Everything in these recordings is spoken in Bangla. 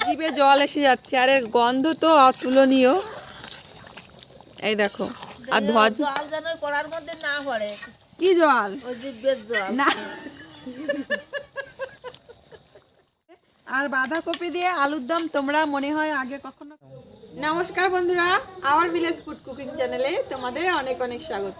জিভে জল এসে যাচ্ছে, আর এর গন্ধ তো অতুলনীয়। এই দেখো, আর জল যেন কড়ার মধ্যে না পড়ে। কি জল? ওই জিভের জল না। আর বাঁধাকপি দিয়ে আলুর দম তোমরা মনে হয় আগে কখনো। নমস্কার বন্ধুরা, আওয়ার ভিলেজ ফুড কুকিং চ্যানেলে তোমাদের অনেক অনেক স্বাগত।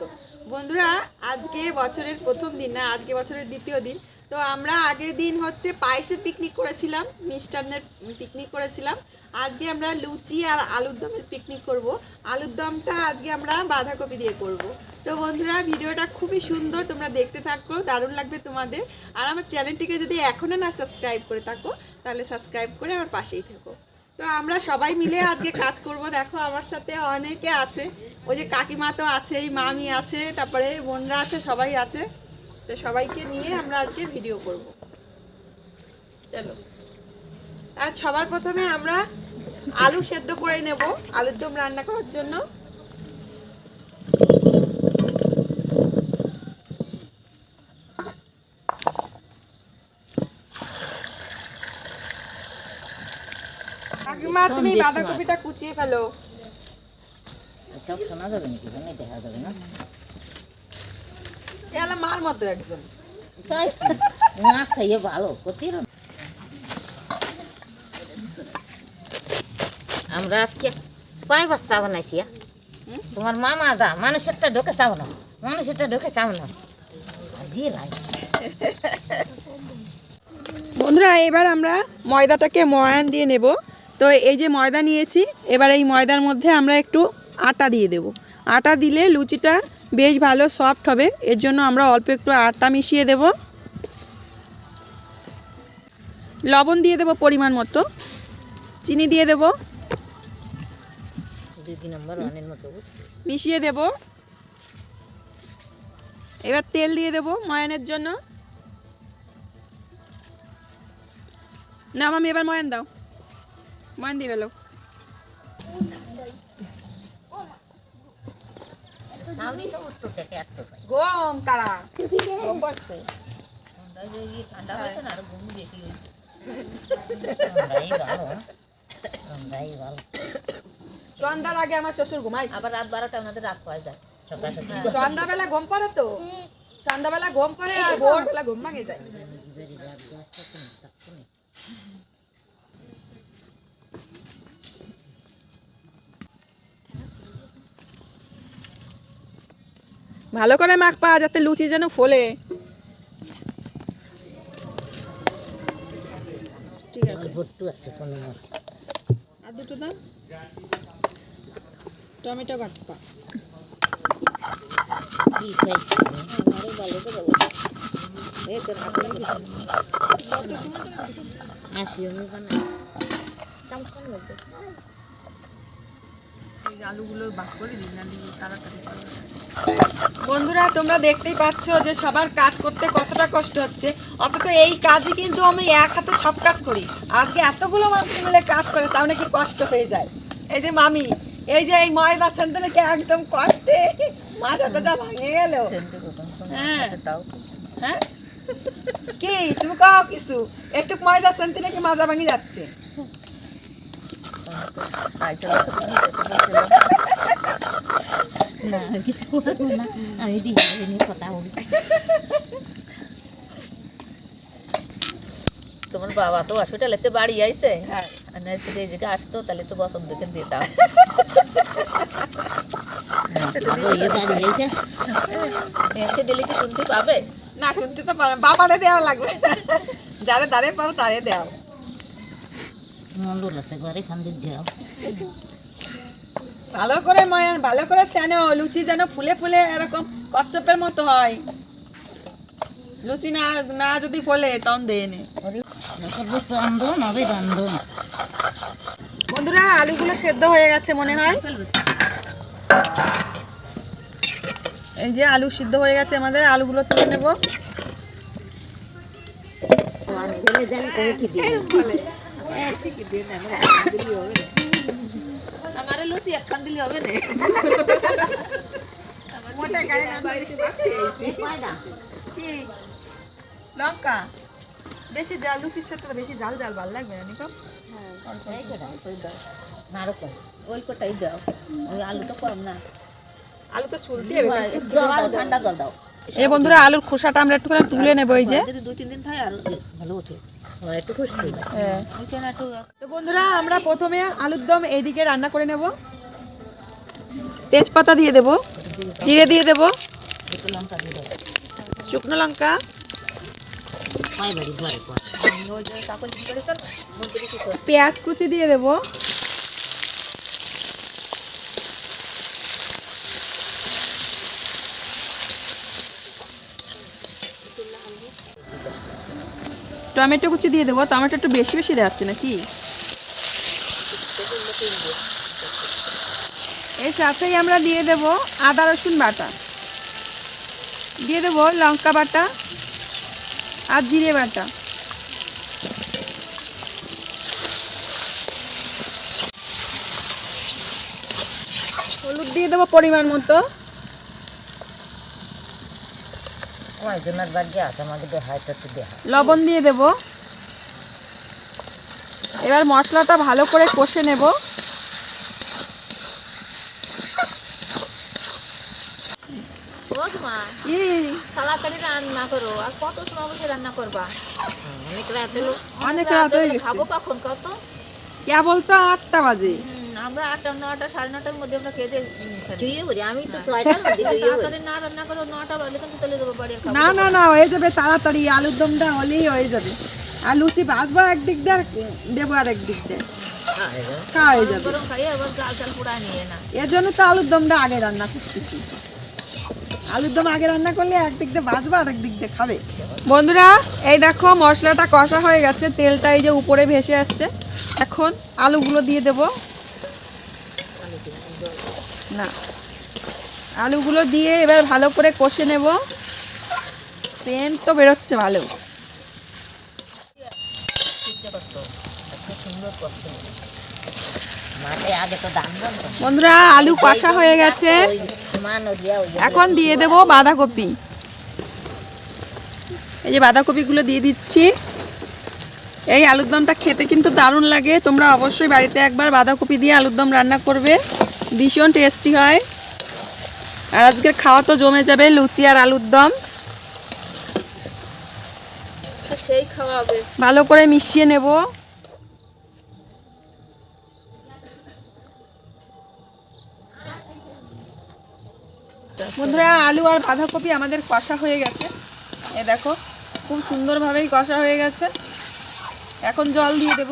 বন্ধুরা, আজকে বছরের প্রথম দিন না, আজকে বছরের দ্বিতীয় দিন। তো আমরা আগের দিন হচ্ছে পায়েসের পিকনিক করেছিলাম, মিষ্টান্নের পিকনিক করেছিলাম। আজকে আমরা লুচি আর আলুর দমের পিকনিক করব। আলুর দমটা আজকে আমরা বাঁধাকপি দিয়ে করব। তো বন্ধুরা, ভিডিওটা খুবই সুন্দর, তোমরা দেখতে থাকো, দারুণ লাগবে তোমাদের। আর আমার চ্যানেলটিকে যদি এখনও না সাবস্ক্রাইব করে থাকো তাহলে সাবস্ক্রাইব করে আমার পাশেই থেকো। তো আমরা সবাই মিলে আজকে কাজ করব। দেখো আমার সাথে অনেকে আছে, ওই যে কাকিমা তো আছেই, মামি আছে, তারপরে বোনরা আছে, সবাই আছে। তো সবাইকে নিয়ে আমরা আজকে ভিডিও করব। চলো। আর সবার প্রথমে আমরা আলু সেদ্ধ করে নেব আলুর দম রান্না করার জন্য। কাকিমা, তুমি বাঁধাকপিটা কুচিয়ে ফেলো। সব শোনা যাবে নাকি? দেখা যাবে না। এলা মার মতো একজন। তাই না, খাইয়ে ভালো করতে। আমরা আজকে কয় বার চা বানাইছি? তোমার মামা যা মানুষেরটা ঢোকে চাও না, মানুষেরটা ঢোকে চাও না। বন্ধুরা, এবার আমরা ময়দাটাকে ময়ান দিয়ে নেব। তো এই যে ময়দা নিয়েছি, এবার এই ময়দার মধ্যে আমরা একটু আটা দিয়ে দেব। আটা দিলে লুচিটা বেশ ভালো সফট হবে, এর জন্য আমরা অল্প একটু আটা মিশিয়ে দেব। লবণ দিয়ে দেব পরিমাণ মতো, চিনি দিয়ে দেব, মিশিয়ে দেব। এবার তেল দিয়ে দেব ময়ানের জন্য। না মামি, এবার ময়ান দাও, ময়ান দিয়ে ফেলো। গম তারা গম পড়ছে, ঠান্ডা হয়েছে না, আর ঘুম বেশি হয়েছে। সন্ধ্যার আগে আমার শ্বশুর ঘুমায়, আবার রাত 12টা ওনাদের রাত পাওয়া যায়। সন্ধ্যাবেলা ঘুম পড়ে, তো সন্ধ্যাবেলা ঘুম পড়ে আর ভোরবেলা ঘুম ভাঙে যায়। ভালো করে মাখ পা, যাতে লুচি যেন ফোলে। ঠিক আছে, আর দুটো দাও, টমেটো কাট পা। বন্ধুরা, তোমরা দেখতেই পাচ্ছ যে সবার কাজ করতে কতটা কষ্ট হচ্ছে, অথচ এই কাজই কিন্তু আমি এক হাতে সব কাজ করি। আজকে এতগুলো মানুষ মিলে কাজ করে, তাও নাকি কষ্ট হয়ে যায়। এই যে মামি, এই যে এই ময়দা ছানতে নাকি একদম কষ্টে মাথাটা যা ভাঙে গেল। হ্যাঁ হ্যাঁ, কি তুমি কাও কিছু, একটু ময়দা ছানতে নাকি মাজা ভাঙে যাচ্ছে। না কিছু না, আমি কথা বলি। তোমার বাবা তো হসপিটালেতে বাড়ি আইছে, হ্যাঁ, এই জায়গায় আসতো, তাহলে তো বছর দেখে দিতাম। দিলে কি শুনতে পাবে? না, শুনতে তো পারে, বাবারে দেওয়া লাগবে, যারা দাঁড়ে পাবো তারে দেওয়া। মন্ডল আছে ঘরে, খান দিয়ে দেওয়া। ভালো করে ময়ান, ভালো করে স্যানো, লুচি যেন ফুলে ফুলে এরকম কচ্ছপের মতো হয়। লুচি না না যদি ফলে তখন দিয়ে নে। বন্ধুরা, আলুগুলো সেদ্ধ হয়ে গেছে মনে হয়। এই যে আলু সিদ্ধ হয়ে গেছে আমাদের, আলুগুলো তুলে নেব। আমার লুচি একখান দিলে হবে না। কি লঙ্কা বেশি জাল, লুচির সাথে বেশি জাল জাল ভালো লাগবে না নিকো। ওই কোটাই দাও, ওই আলু তো কম না, আলু তো চুলতে ঠান্ডা জল দাও। এই বন্ধুরা আলুর খোসাটা আমরা একটু তুলে নেবো, এই যে যদি 2-3 দিন থাকে আর ভালো ওঠে, একটু খুশকি। তো বন্ধুরা আমরা প্রথমে আলুর দম এইদিকে রান্না করে নেব। তেজপাতা দিয়ে দেব, জিরে দিয়ে দেব, শুকনো লঙ্কা, পেঁয়াজ কুচি দিয়ে দেব, টমেটো কুচি দিয়ে দেবো। টমেটো একটু বেশি বেশি দেওয়া হচ্ছে নাকি? এর সাথেই আমরা দিয়ে দেব আদা রসুন বাটা, দিয়ে দেব লঙ্কা বাটা আর জিরে বাটা। হলুদ দিয়ে দেবো পরিমাণ মতো। লবণ দিয়ে দেব। এবার মশলাটা ভালো করে কষে নেব। তাড়াতাড়ি রান্না করো, আর কত সময় বসে রান্না করবা? অনেক রাত হয়ে গেছে। খাবো কখন কত? কে বলতো 8টা বাজে। আমরা 8টা 9টা 9:30 মধ্যে আমরা খেতে আমি তো 6টার মধ্যে তাড়াতাড়ি না রান্না করো, 9টা বাজলে কিন্তু চলে যাবো বাড়ি। না না না, হয়ে যাবে তাড়াতাড়ি। আলুর দমটা হলেই হয়ে যাবে। আর লুচি ভাজবো একদিক দিয়ে, দেবো আর একদিক দিয়ে, খাওয়া হয়ে যাবে। গরম খাইয়ে আবার জাল জাল পুরা নিয়ে না, এর জন্য তো আলুর দমটা আগে রান্না করতেছি। আলুর দম আগে রান্না করলে একদিক দিয়ে ভাজবো আর একদিক দিয়ে খাবে। বন্ধুরা এই দেখো মশলাটা কষা হয়ে গেছে, তেলটা এই যে উপরে ভেসে আসছে। এখন আলুগুলো দিয়ে দেব। না, আলুগুলো দিয়ে এবার ভালো করে কষে নেব। সেন্ট তো বেরোচ্ছে ভালো। বন্ধুরা আলু কষা হয়ে গেছে, এখন দিয়ে দেব বাঁধাকপি। এই যে বাঁধাকপিগুলো দিয়ে দিচ্ছি। এই আলুর দমটা খেতে কিন্তু দারুণ লাগে। তোমরা অবশ্যই বাড়িতে একবার বাঁধাকপি দিয়ে আলুর দম রান্না করবে, ভীষণ টেস্টি হয়। আর আজকের খাওয়া তো জমে যাবে, লুচি আর আলুর দম। সেই খাওয়া হবে। ভালো করে মিশিয়ে নেব। বন্ধুরা আলু আর বাঁধাকপি আমাদের কষা হয়ে গেছে। এ দেখো খুব সুন্দরভাবেই কষা হয়ে গেছে। এখন জল দিয়ে দেব।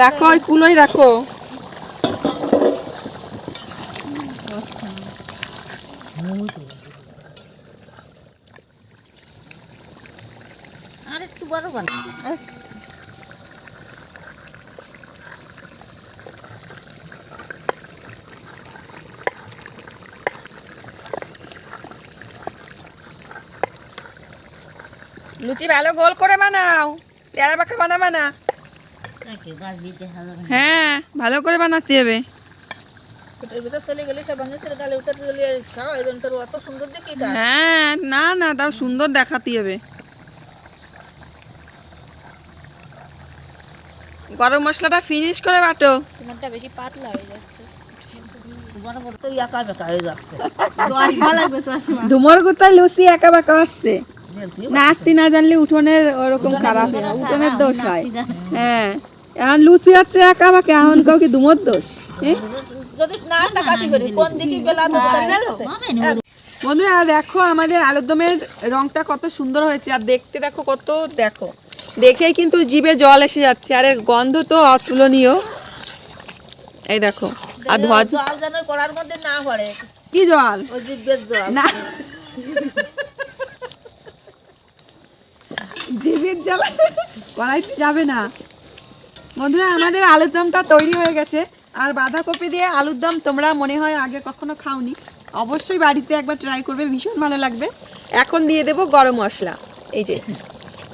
রাখো, ওই কুলোই রাখো। আর একটু বড় বানা। লুচি ভালো গোল করে বানাও, তেরা পাকা বানাবা না। হ্যাঁ ভালো করে বানাতে হবে। ভিতর চলে গেলে সব ভাঙে ছেড়ে গালে উঠে চলে খাওয়া, এই জন্য তোর অত সুন্দর দেখি। হ্যাঁ না না, তাও সুন্দর দেখাতে হবে। গরম মশলাটা ফিনিশ করে বাটো। তোমারটা বেশি পাতলা হয়ে যাচ্ছে, বড় বড় তো একা বেকা হয়ে যাচ্ছে। ধুমর কোথায় লুচি একা বাঁকা আসছে। নাচতে না জানলে উঠোনের ওরকম খারাপ হয়, উঠোনের দোষ হয়। হ্যাঁ এখন লুচি হচ্ছে একা বাঁকা, এখন কাউকে ধুমর দোষ। বন্ধুরা দেখো আমাদের আলুর দমের রংটা কত সুন্দর হয়েছে, আর দেখতে দেখো কত, দেখো দেখেই কিন্তু জিভে জল এসে যাচ্ছে। আর এর গন্ধ তো অতুলনীয়। এই দেখো আর ধোয়া জল যেন কড়ার মধ্যে না পড়ে। কি জল? ওই জিভের জল না, জিভের জল কড়াইতে যাবে না। বন্ধুরা আমাদের আলুর দমটা তৈরি হয়ে গেছে। আর বাঁধাকপি দিয়ে আলুর দম তোমরা মনে হয় আগে কখনো খাওনি, অবশ্যই বাড়িতে একবার ট্রাই করবে, ভীষণ ভালো লাগবে। এখন দিয়ে দেব গরম মশলা, এই যে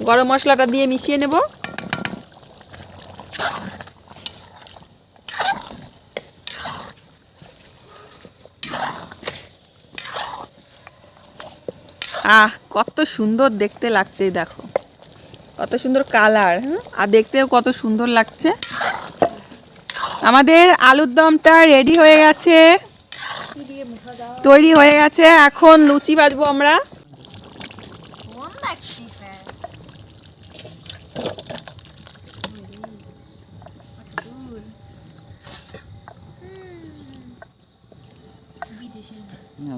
গরম মশলাটা দিয়ে মিশিয়ে নেব। কত সুন্দর দেখতে লাগছে, দেখো কত সুন্দর কালার, আর দেখতেও কত সুন্দর লাগছে। আমাদের আলুর দমটা রেডি হয়ে গেছে, তৈরি হয়ে গেছে। এখন লুচি ভাজবো আমরা।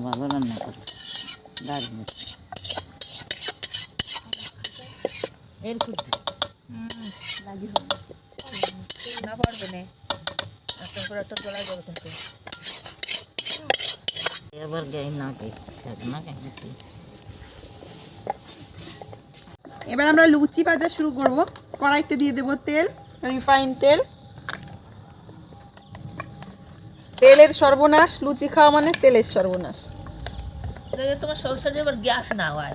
ভালো রান্না করছে, দারুণ। না পারবে না, একটা জোড়া যাবে কিন্তু এবার গাই না কে না কেন। এবার আমরা লুচি ভাজা শুরু করব। কড়াইতে দিয়ে দেব তেল, রিফাইন তেল। তেলের সর্বনাশ, লুচি খাওয়া মানে তেলের সর্বনাশ। তোমার সংসারে এবার গ্যাস না হয়,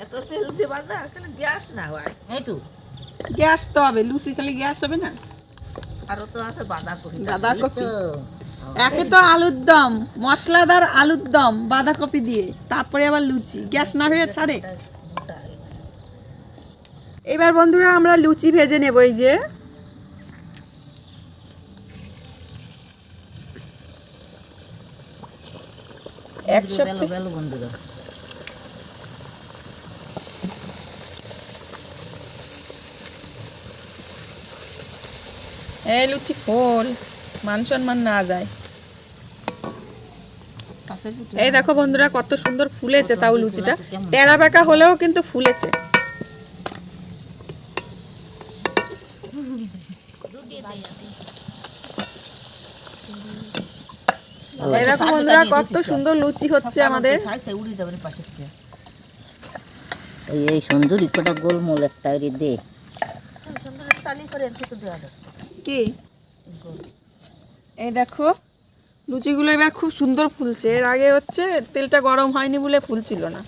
এত তেল দিয়ে বাজা কেন গ্যাস না হয়। একটু গ্যাস তো হবে, লুচি খেলে গ্যাস হবে না। আরো তো আছে বাঁধাকপি, বাঁধাকপি, একে তো আলুর দম, মশলাদার আলুর দম বাঁধাকপি দিয়ে, তারপরে আবার লুচি, গ্যাস না হয়ে ছাড়ে। এবার বন্ধুরা আমরা লুচি ভেজে নেব। এই যে একসাথে বন্ধুরা, এই লুচি ফোল, মান সম্মান না যায়। এই দেখো বন্ধুরা কত সুন্দর ফুলেছে, তাও লুচিটা টেরা বেঁকা হলেও কিন্তু ফুলেছে। এই দেখো বন্ধুরা কত সুন্দর লুচি হচ্ছে আমাদের। এই সুন্দরী কটা গোলমোল একটা দে কি এই দেখো লুচিগুলো এবার খুব সুন্দর ফুলছে। এর আগে হচ্ছে তেলটা গরম হয়নি বলে ফুলছিল না।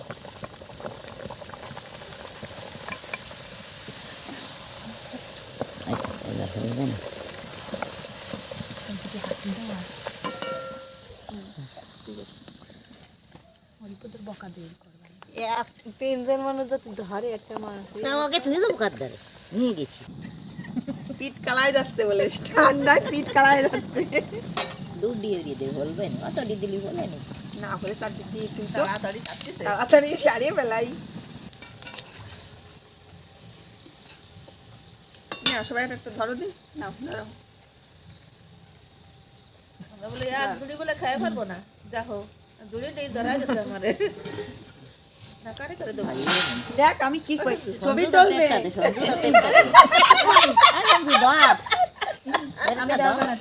তিনজন মানুষ যদি ধরে একটা মানুষ আমাকে তুমি তো কাট ধরে নিয়ে গেছি, পিঠ কালাই যাচ্ছে বলে, ঠান্ডায় পিঠ কালাই যাচ্ছে। দুধ দিয়ে দিয়ে বলবেন অত দিয়ে দিলি বলেন না হলে চারটি দিয়ে কিন্তু তাড়াতাড়ি তাড়াতাড়ি সারিয়ে ফেলাই। না সবাই একটু ধরো দিন, না ধরো। আমরা বলে এক জুড়ি বলে খাই পারবো না, দেখো জুড়ি নেই ধরা গেছে আমারে। না কারে করে দেবো, দেখ আমি কি কই, ছবি তুলবে। আমি দেবো না,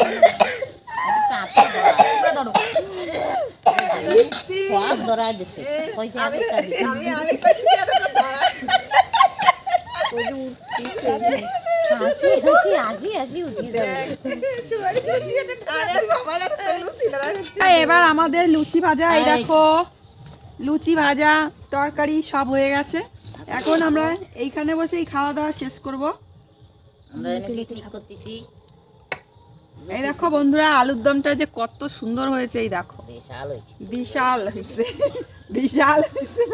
সব ধরা দিচ্ছে পয়সা আমি কইছি কেন ধরা। হাসি হাসি হাসি হাসি উঠে যাবে। এবার আমাদের লুচি ভাজা, এই দেখো লুচি ভাজা তরকারি সব হয়ে গেছে। এখন আমরা এইখানে বসেই খাওয়া দাওয়া শেষ করব। আমরা এনে পিকনিক করতেছি। এই দেখো বন্ধুরা আলুর দমটা যে কত সুন্দর হয়েছে, এই দেখো বিশাল হয়েছে, বিশাল হয়েছে, বিশাল হয়েছে।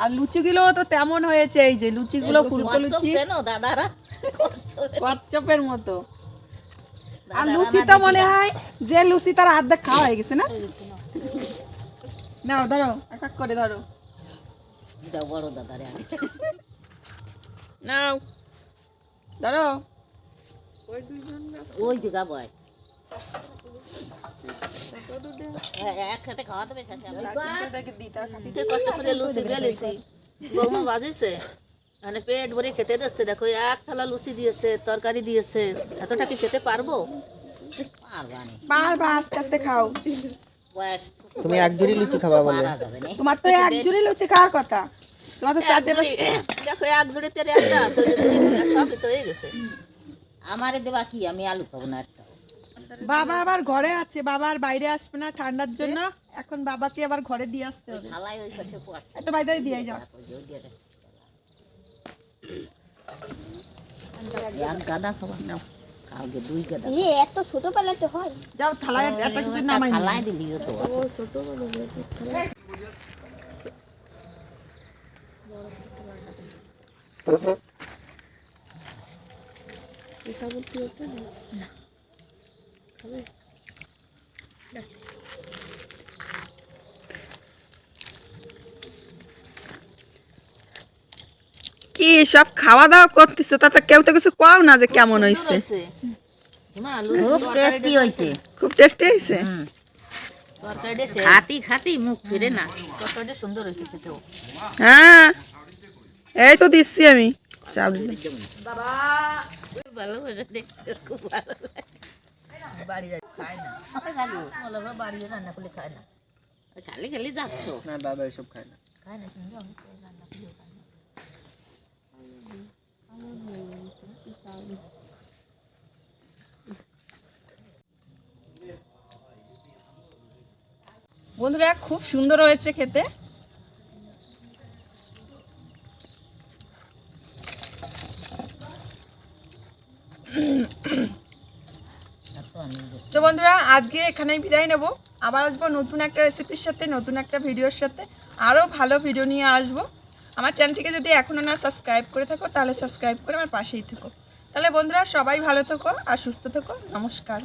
আর লুচিগুলো তো তেমন হয়েছে, এই যে লুচিগুলো ফুলকো লুচি দাদারা কচ্চপের মতো। আর লুচি তো মনে হয় যে লুচি তার অর্ধেক খাওয়া হয়ে গেছে না। নাও ধরো, এক এক করে ধরো, বড় দাদারে নাও ধরো। ওই যে যাবো একসাথে খাওয়া দেবে শেষে কষ্ট করে লুচি বেলেছি, বৌমা বাজিছে মানে পেট ভরে খেতে দিচ্ছে। দেখো এক থালা লুচি দিয়েছে, তরকারি দিয়েছে, এতটা কি খেতে পারবো? পারবা, আস্তে আস্তে খাও। বয়স তুমি এক জুড়ি লুচি খাবা বলে, তোমার তো এক জুড়ি লুচি খাওয়ার কথা। তোমাদের চারটে দেখো এক জোড়ে তেরে একটা আছে, ওই যে দুই সবই তো হয়ে গেছে। আমারে দেবা কি, আমি আলু খাবো না একটা। বাবা আবার ঘরে আছে, বাবা আর বাইরে আসবে না ঠান্ডার জন্য, এখন বাবাকে আবার ঘরে দিয়ে আসতে হবে। থালায় ওই পাশে পড়ছে। এত বাইরে দিয়ে যাও। এক গাদা খাবা নাও, কাউকে দুই গাদা। এত ছোট প্লেটে হয়? যাও থালায় এত কিছু নামাই নিও। থালায় দিলিও তো। কি সব খাওয়া দাওয়া করতেছো, তাতে কেউ তো কিছু কও না যে কেমন হয়েছে। মা লুচি খুব টেস্টি হয়েছে। খুব টেস্টি হয়েছে। তরকারিটা সে খাতি খাতি মুখ ফিরে না। তরকারিটা সুন্দর হয়েছে খেতেও। হ্যাঁ এই তো দিচ্ছি আমি সব। ভালোবাসা দেখতে খুব ভালো লাগে। বাড়ি যায় খায় না, বলো বাড়িও রান্না করলে খায় না, খালি খালি যাচ্ছ না দাদা এসব খায় না। খায় না, শুনছো আমি রান্না করলেও খায় না। বন্ধুরা খুব সুন্দর হয়েছে খেতে। তো বন্ধুরা আজকে এখানেই বিদায় নেব, আবার আসবো নতুন একটা রেসিপির সাথে, নতুন একটা ভিডিওর সাথে, আরও ভালো ভিডিও নিয়ে আসবো। আমার চ্যানেলটিকে যদি এখনও না সাবস্ক্রাইব করে থাকো তাহলে সাবস্ক্রাইব করে আমার পাশেই থেকো। তাহলে বন্ধুরা সবাই ভালো থেকো আর সুস্থ থেকো। নমস্কার।